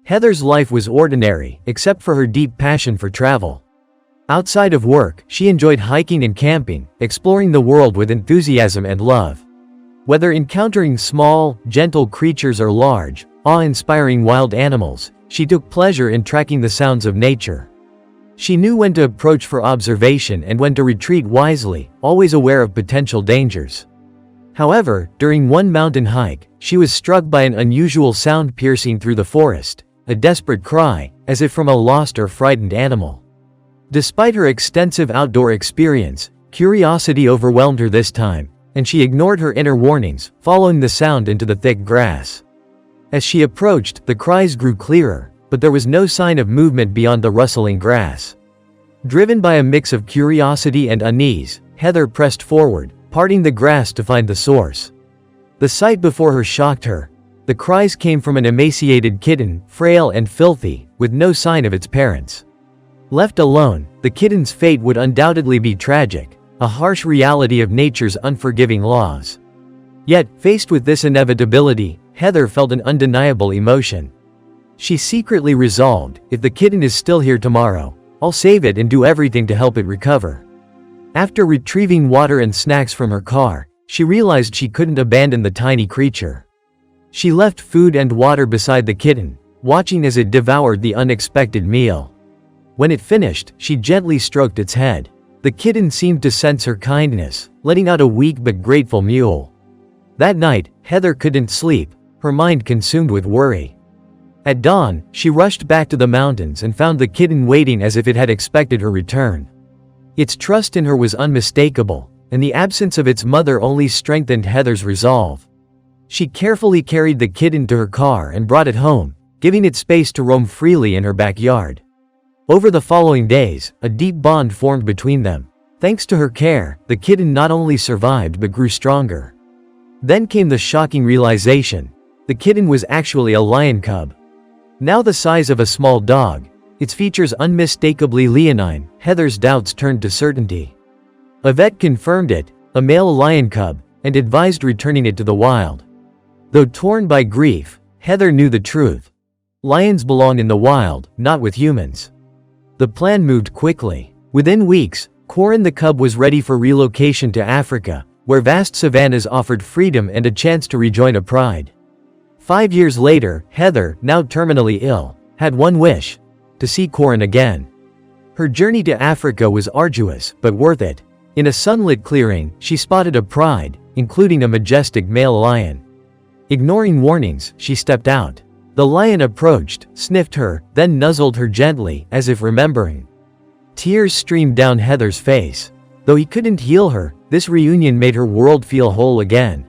Heather's life was ordinary, except for her deep passion for travel. Outside of work, she enjoyed hiking and camping, exploring the world with enthusiasm and love. Whether encountering small, gentle creatures or large, awe-inspiring wild animals, she took pleasure in tracking the sounds of nature. She knew when to approach for observation and when to retreat wisely, always aware of potential dangers. However, during one mountain hike, she was struck by an unusual sound piercing through the forest, a desperate cry, as if from a lost or frightened animal. Despite her extensive outdoor experience, curiosity overwhelmed her this time, and she ignored her inner warnings, following the sound into the thick grass. As she approached, the cries grew clearer, but there was no sign of movement beyond the rustling grass. Driven by a mix of curiosity and unease, Heather pressed forward, parting the grass to find the source. The sight before her shocked her. The cries came from an emaciated kitten, frail and filthy, with no sign of its parents. Left alone, the kitten's fate would undoubtedly be tragic, a harsh reality of nature's unforgiving laws. Yet, faced with this inevitability, Heather felt an undeniable emotion. She secretly resolved, if the kitten is still here tomorrow, I'll save it and do everything to help it recover. After retrieving water and snacks from her car, she realized she couldn't abandon the tiny creature. She left food and water beside the kitten, watching as it devoured the unexpected meal. When it finished, she gently stroked its head. The kitten seemed to sense her kindness, letting out a weak but grateful mew. That night, Heather couldn't sleep, her mind consumed with worry. At dawn, she rushed back to the mountains and found the kitten waiting as if it had expected her return. Its trust in her was unmistakable, and the absence of its mother only strengthened Heather's resolve. She carefully carried the kitten to her car and brought it home, giving it space to roam freely in her backyard. Over the following days, a deep bond formed between them. Thanks to her care, the kitten not only survived but grew stronger. Then came the shocking realization. The kitten was actually a lion cub. Now the size of a small dog, its features unmistakably leonine, Heather's doubts turned to certainty. A vet confirmed it, a male lion cub, and advised returning it to the wild. Though torn by grief, Heather knew the truth. Lions belong in the wild, not with humans. The plan moved quickly. Within weeks, Corin the cub was ready for relocation to Africa, where vast savannas offered freedom and a chance to rejoin a pride. 5 years later, Heather, now terminally ill, had one wish: to see Corin again. Her journey to Africa was arduous, but worth it. In a sunlit clearing, she spotted a pride, including a majestic male lion. Ignoring warnings, she stepped out. The lion approached, sniffed her, then nuzzled her gently, as if remembering. Tears streamed down Heather's face. Though he couldn't heal her, this reunion made her world feel whole again.